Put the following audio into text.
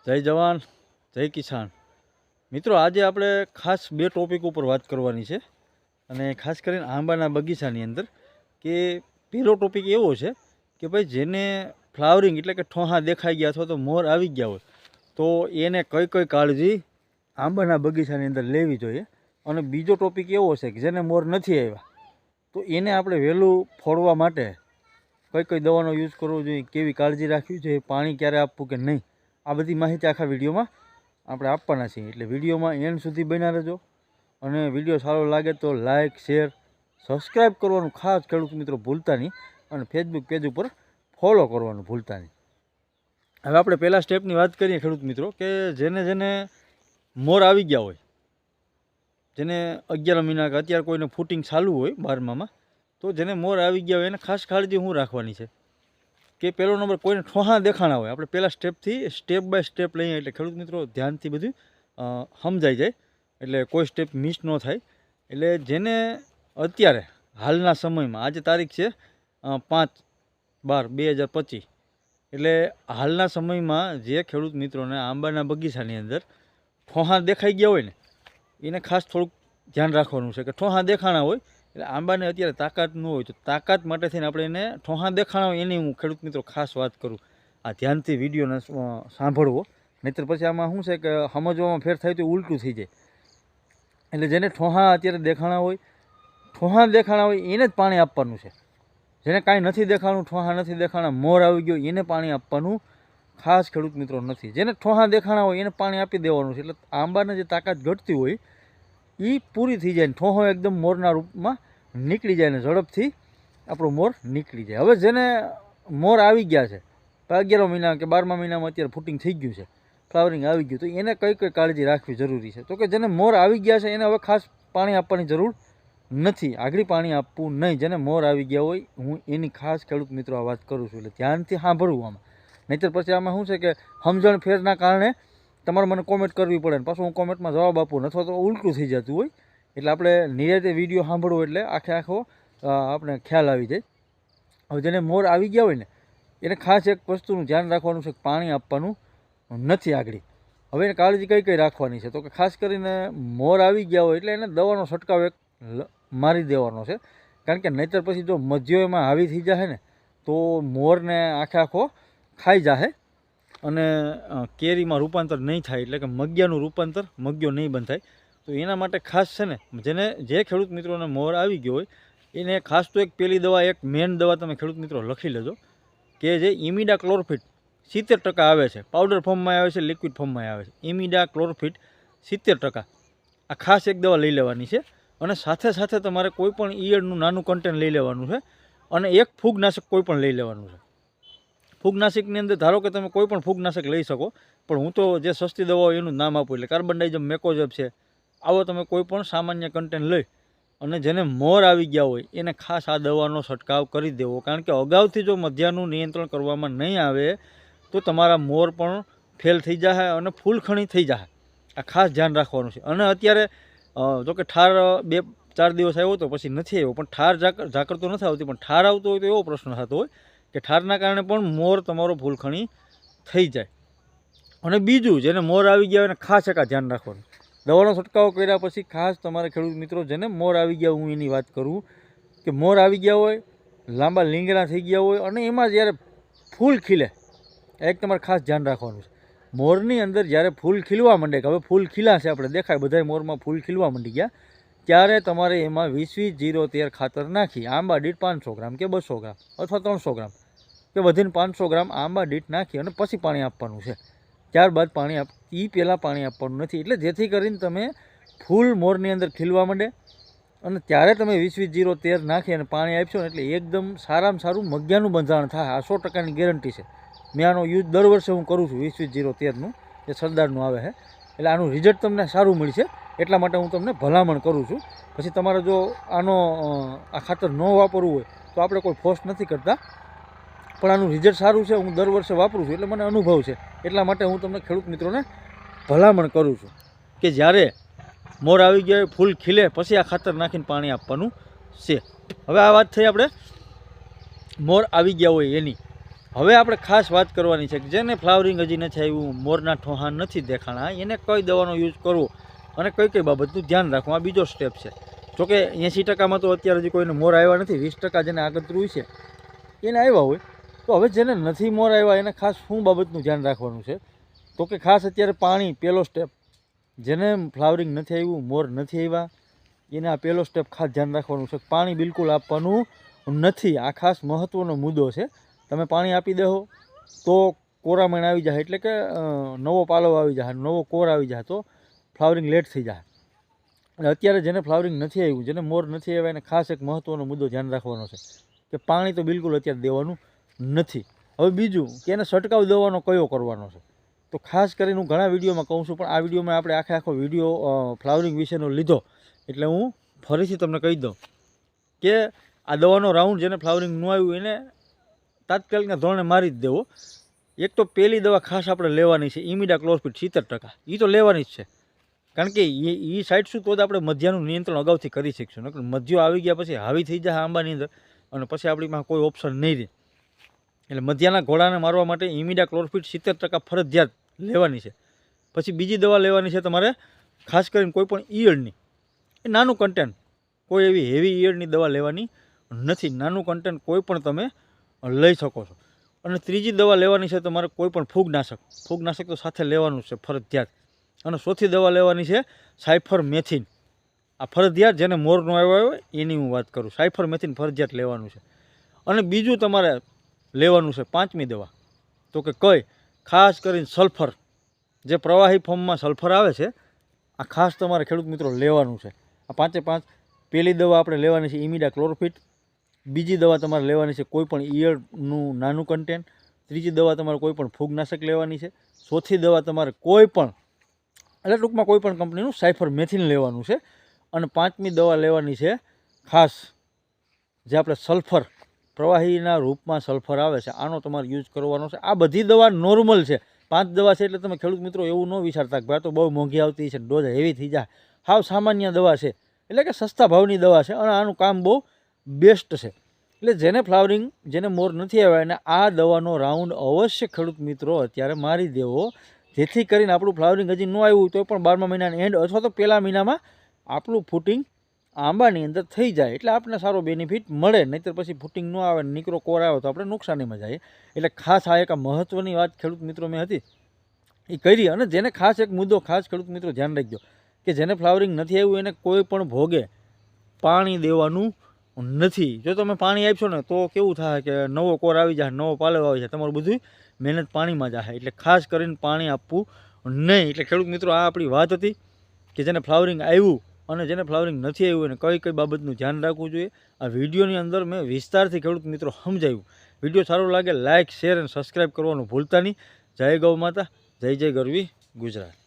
જય જવાન જય કિસાન મિત્રો, આજે આપણે ખાસ બે ટોપિક ઉપર વાત કરવાની છે અને ખાસ કરીને આંબાના બગીચાની અંદર કે પહેલો ટોપિક એવો છે કે ભાઈ જેને ફ્લાવરિંગ એટલે કે ઠોહા દેખાઈ ગયા અથવા તો મોર આવી ગયા હોય તો એને કઈ કઈ કાળજી આંબાના બગીચાની અંદર લેવી જોઈએ. અને બીજો ટોપિક એવો છે કે જેને મોર નથી આવ્યા તો એને આપણે વહેલું ફોડવા માટે કઈ કઈ દવાનો યુઝ કરવો જોઈએ, કેવી કાળજી રાખવી જોઈએ, પાણી ક્યારે આપવું કે નહીં, આ બધી માહિતી આખા વિડીયોમાં આપણે આપવાના છીએ. એટલે વિડીયોમાં એન્ડ સુધી બન્યા રહેજો અને વિડીયો સારો લાગે તો લાઇક શેર સબસ્ક્રાઈબ કરવાનું ખાસ ખેડૂત મિત્રો ભૂલતા નહીં અને ફેસબુક પેજ ઉપર ફોલો કરવાનું ભૂલતા નહીં. હવે આપણે પહેલાં સ્ટેપની વાત કરીએ ખેડૂત મિત્રો કે જેને મોર આવી ગયા હોય, જેને 11 મહિના કે અત્યારે કોઈને ફૂટિંગ ચાલુ હોય 12મામાં, તો જેને મોર આવી ગયા હોય એને ખાસ કાળજી શું રાખવાની છે કે પહેલો નંબર કોઈને ઠોહા દેખાણા હોય. આપણે પહેલાં સ્ટેપ બાય સ્ટેપ લઈએ એટલે ખેડૂત મિત્રો ધ્યાનથી બધું સમજાઈ જાય એટલે કોઈ સ્ટેપ મિસ ન થાય. એટલે જેને અત્યારે હાલના સમયમાં આજે તારીખ છે 5/12/2025 એટલે હાલના સમયમાં જે ખેડૂત મિત્રોને આંબાના બગીચાની અંદર ઠોહા દેખાઈ ગયા હોય ને એને ખાસ થોડુંક ધ્યાન રાખવાનું છે કે ઠોહા દેખાણા હોય એટલે આંબાને અત્યારે તાકાત ન હોય તો તાકાત માટે થઈને આપણે એને ઠોહા દેખાણા હોય એની હું ખેડૂત મિત્રો ખાસ વાત કરું. આ ધ્યાનથી વિડીયોને સાંભળવો, નહીંતર પછી આમાં શું છે કે સમજવામાં ફેર થાય તો ઉલટું થઈ જાય. એટલે જેને ઠોહા અત્યારે દેખાણા હોય એને જ પાણી આપવાનું છે. જેને કાંઈ નથી દેખાણું, ઠોહા નથી દેખાણા, મોર આવી ગયો એને પાણી આપવાનું ખાસ ખેડૂત મિત્રો નથી. જેને ઠોહા દેખાણા હોય એને પાણી આપી દેવાનું છે. એટલે આંબાને જે તાકાત ઘટતી હોય એ પૂરી થઈ જાય ને ઠોહો એકદમ મોરના રૂપમાં નીકળી જાય ને ઝડપથી આપણો મોર નીકળી જાય. હવે જેને મોર આવી ગયા છે 11 મહિના કે 12મા મહિનામાં અત્યારે ફૂટિંગ થઈ ગયું છે, ફ્લાવરિંગ આવી ગયું, તો એને કઈ કઈ કાળજી રાખવી જરૂરી છે? તો કે જેને મોર આવી ગયા છે એને હવે ખાસ પાણી આપવાની જરૂર નથી, આગળ પાણી આપવું નહીં. જેને મોર આવી ગયા હોય હું એની ખાસ ખેડૂત મિત્રો આ વાત કરું છું. એટલે ધ્યાનથી સાંભળવું આમાં, નહીંતર પછી આમાં શું છે કે સમજણ ફેરના કારણે તમારે મને કોમેન્ટ કરવી પડે ને પાછું હું કોમેન્ટમાં જવાબ આપું અથવા તો ઉલટું થઈ જતું હોય. એટલે આપણે નિરાતે વિડીયો સાંભળવો એટલે આખો આપણે ખ્યાલ આવી જાય. હવે જેને મોર આવી ગયા હોય ને એને ખાસ એક વસ્તુનું ધ્યાન રાખવાનું છે કે પાણી આપવાનું નથી આગળ. હવે એને કાળજી કઈ કઈ રાખવાની છે? તો કે ખાસ કરીને મોર આવી ગયા હોય એટલે એને દવાનો છંટકાવ એક મારી દેવાનો છે. કારણ કે નહીંતર પછી જો મધ્યો એમાં હાવી થઈ જાય ને તો મોરને આખો ખાઈ જાય અને કેરીમાં રૂપાંતર નહીં થાય, એટલે કે મગ્યો નહીં બંધાય. તો એના માટે ખાસ છે ને જે ખેડૂત મિત્રોને મોર આવી ગયો હોય એને ખાસ તો એક પહેલી દવા, એક મેન દવા તમે ખેડૂત મિત્રો લખી લેજો કે જે ઇમિડા ક્લોરફિટ 70% આવે છે, પાવડર ફોર્મમાં આવે છે, લિક્વિડ ફોર્મમાં આવે છે. ઇમિડા ક્લોરફિટ 70% આ ખાસ એક દવા લઈ લેવાની છે. અને સાથે સાથે તમારે કોઈ પણ ઈયળનું નાનું કન્ટેન લઈ લેવાનું છે અને એક ફૂગનાશક કોઈ પણ લઈ લેવાનું છે. ફૂગનાશકની અંદર ધારો કે તમે કોઈ પણ ફૂગનાશક લઈ શકો, પણ હું તો જે સસ્તી દવાઓ એનું નામ આપું એટલે કાર્બનડાઇઝમ, મેકોજેબ છે, આવો તમે કોઈ પણ સામાન્ય કન્ટેન લઈ અને જેને મોર આવી ગયા હોય એને ખાસ આ દવાનો છંટકાવ કરી દેવો. કારણ કે અગાઉથી જો મધ્યાનું નિયંત્રણ કરવામાં નહીં આવે તો તમારા મોર પણ ફેલ થઈ જાય અને ફૂલખણી થઈ જાય. આ ખાસ ધ્યાન રાખવાનું છે. અને અત્યારે જો કે ઠાર 2-4 દિવસ આવ્યો તો પછી નથી આવ્યો, પણ ઠાર ઝાકર તો નથી આવતી, પણ ઠાર આવતો હોય તો એવો પ્રશ્ન થતો હોય કે ઠારના કારણે પણ મોર તમારો ફૂલખણી થઈ જાય. અને બીજું જેને મોર આવી ગયા હોય એને ખાસ એક ધ્યાન રાખવાનું, દવાનો છંટકાવ કર્યા પછી ખાસ તમારે ખેડૂત મિત્રો જેને મોર આવી ગયા હું એની વાત કરું કે મોર આવી ગયા હોય, લાંબા લીંગડા થઈ ગયા હોય અને એમાં જ્યારે ફૂલ ખીલે એક તમારે ખાસ ધ્યાન રાખવાનું છે. મોરની અંદર જ્યારે ફૂલ ખીલવા માંડે કે હવે ફૂલ ખીલા છે, આપણે દેખાય બધા મોરમાં ફૂલ ખીલવા માંડી ગયા, ત્યારે તમારે એમાં 20-20-0-13 ખાતર નાખી આંબા દીઠ 500 ગ્રામ કે 200 ગ્રામ અથવા 300 ગ્રામ કે વધીને 500 ગ્રામ આંબા દીઠ નાખી અને પછી પાણી આપવાનું છે. ત્યારબાદ પાણી પહેલાં પાણી આપવાનું નથી. એટલે જેથી કરીને તમે ફૂલ મોરની અંદર ખીલવા માંડે અને ત્યારે તમે 20-20-0-13 નાખી અને પાણી આપશો ને એટલે એકદમ સારામાં સારું મગ્યાનું બંધારણ થાય. આ 100%ની ગેરંટી છે. મેં આનો યુઝ દર વર્ષે હું કરું છું 20-20-0-13નું, જે સરદારનું આવે છે. એટલે આનું રિઝલ્ટ તમને સારું મળશે, એટલા માટે હું તમને ભલામણ કરું છું. પછી તમારે જો આ ખાતર ન વાપરવું હોય તો આપણે કોઈ ફોર્સ નથી કરતા, પણ આનું રિઝલ્ટ સારું છે. હું દર વર્ષે વાપરું છું એટલે મને અનુભવ છે, એટલા માટે હું તમને ખેડૂત મિત્રોને ભલામણ કરું છું કે જ્યારે મોર આવી ગયા ફૂલ ખીલે પછી આ ખાતર નાખીને પાણી આપવાનું છે. હવે આ વાત થઈ આપણે મોર આવી ગયા હોય એની. હવે આપણે ખાસ વાત કરવાની છે કે જેને ફ્લાવરિંગ હજી નથી આવ્યું, મોરના ઠોહા નથી દેખાણા, એને કઈ દવાનો યુઝ કરવો અને કઈ કઈ બાબતનું ધ્યાન રાખવું, આ બીજો સ્ટેપ છે. જોકે 80%માં તો અત્યારે હજી કોઈને મોર આવ્યા નથી, 20% જેને આગતરું છે એને આવ્યા હોય. તો હવે જેને નથી મોર આવ્યા એને ખાસ શું બાબતનું ધ્યાન રાખવાનું છે, તો કે ખાસ અત્યારે પાણી, પહેલો સ્ટેપ. જેને ફ્લાવરિંગ નથી આવ્યું, મોર નથી આવ્યા, એને આ પહેલો સ્ટેપ ખાસ ધ્યાન રાખવાનું છે. પાણી બિલકુલ આપવાનું નથી, આ ખાસ મહત્ત્વનો મુદ્દો છે. તમે પાણી આપી દેહો તો કોરામણ આવી જાય, એટલે કે નવો પાલવ આવી જાય, નવો કોર આવી જાય, તો ફ્લાવરિંગ લેટ થઈ જાય. અને અત્યારે જેને ફ્લાવરિંગ નથી આવ્યું, જેને મોર નથી આવ્યા, એને ખાસ એક મહત્ત્વનો મુદ્દો ધ્યાન રાખવાનો છે કે પાણી તો બિલકુલ અત્યારે દેવાનું નથી. હવે બીજું કે એને છંટકાવ દવાનો કયો કરવાનો છે, તો ખાસ કરીને હું ઘણા વિડીયોમાં કહું છું, પણ આ વિડીયોમાં આપણે આખો વિડીયો ફ્લાવરિંગ વિશેનો લીધો એટલે હું ફરીથી તમને કહી દઉં કે આ દવાનો રાઉન્ડ જેને ફ્લાવરિંગ ન આવ્યું એને તાત્કાલિકના ધોરણે મારી જ દેવો. એક તો પહેલી દવા ખાસ આપણે લેવાની છે ઇમિડાક્લોપ્રિડ 70%, એ તો લેવાની જ છે. કારણ કે એ સાઈડ શું તો જ આપણે મધ્યાનું નિયંત્રણ અગાઉથી કરી શકીશું. નકર મધ્યો આવી ગયા પછી હાવી થઈ જાય આંબાની અંદર અને પછી આપણી પાસે કોઈ ઓપ્શન નહીં રહે. એટલે મધ્યાના ઘોડાને મારવા માટે ઇમિડાક્લોપ્રિડ 70% ફરજિયાત લેવાની છે. પછી બીજી દવા લેવાની છે તમારે ખાસ કરીને કોઈ પણ ઈયળની, એ નાનું કન્ટેન્ટ, કોઈ એવી હેવી ઈયળની દવા લેવાની નથી. નાનું કન્ટેન્ટ કોઈ પણ તમે લઈ શકો છો. અને ત્રીજી દવા લેવાની છે તમારે કોઈ પણ ફૂગનાશક. ફૂગનાશક તો સાથે લેવાનું છે ફરજિયાત. અને ચોથી દવા લેવાની છે સાયફરમેથિન. આ ફરજિયાત જેને મોરનો આવ્યો હોય એની હું વાત કરું, સાયફરમેથિન ફરજિયાત લેવાનું છે. અને બીજું તમારે લેવાનું છે 5મી દવા, તો કે કઈ ખાસ કરીને સલ્ફર, જે પ્રવાહી ફોર્મમાં સલ્ફર આવે છે, આ ખાસ તમારે ખેડૂત મિત્રો લેવાનું છે. આ 5 પહેલી દવા આપણે લેવાની છે ઇમિડાક્લોપ્રિડ, બીજી દવા તમારે લેવાની છે કોઈ પણ ઈયળનું નાનું કન્ટેન્ટ, ત્રીજી દવા તમારે કોઈ પણ ફૂગનાશક લેવાની છે, ચોથી દવા તમારે કોઈ પણ, એટલે ટૂંકમાં કોઈ પણ કંપનીનું સાયફરમેથિન લેવાનું છે, અને 5મી દવા લેવાની છે ખાસ જે આપણે સલ્ફર, પ્રવાહીના રૂપમાં સલ્ફર આવે છે, આનો તમારે યુઝ કરવાનો છે. આ બધી દવા નોર્મલ છે. 5 દવા છે એટલે તમે ખેડૂત મિત્રો એવું ન વિચારતા કે ભાઈ તો બહુ મોંઘી આવતી છે, ડોઝ હેવી થઈ જાય. હાવ સામાન્ય દવા છે, એટલે કે સસ્તા ભાવની દવા છે અને આનું કામ બહુ બેસ્ટ છે. એટલે જેને ફ્લાવરિંગ, જેને મોર નથી આવ્યા એને આ દવાનો રાઉન્ડ અવશ્ય ખેડૂત મિત્રો અત્યારે મારી દેવો, જેથી કરીને આપણું ફ્લાવરિંગ હજી ન આવ્યું તો પણ 12મા મહિનાના એન્ડ અથવા તો પહેલા મહિનામાં આપણું ફૂટિંગ આંબાની અંદર થઈ જાય, એટલે આપણને સારો બેનિફિટ મળે. નહીંતર પછી ફૂટિંગ ન આવે, નીકળો કોર આવે તો આપણે નુકસાનીમાં જઈએ. એટલે ખાસ આ એક મહત્ત્વની વાત ખેડૂત મિત્રો મેં હતી એ કરી. અને જેને ખાસ એક મુદ્દો ખાસ ખેડૂત મિત્રો ધ્યાન રાખજો કે જેને ફ્લાવરિંગ નથી આવ્યું એને કોઈ પણ ભોગે પાણી દેવાનું નથી. જો તમે પાણી આપશો ને તો કેવું થાય કે નવો કોર આવી જાય, નવો પાલવ આવી જાય, તમારું બધું મહેનત પાણીમાં જાય. એટલે ખાસ કરીને પાણી આપવું નહીં. એટલે ખેડૂત મિત્રો આ આપણી વાત હતી કે જેને ફ્લાવરિંગ આવ્યું અને જેને ફ્લાવરિંગ નથી આવ્યું એને કઈ કઈ બાબતનું ધ્યાન રાખવું જોઈએ. આ વિડીયોની અંદર મેં વિસ્તારથી ખેડૂત મિત્રો સમજાવ્યું. વિડીયો સારો લાગે લાઇક, શેર અને સબસ્ક્રાઈબ કરવાનું ભૂલતા નહીં. જય ગૌ માતા, જય જય ગરવી ગુજરાત.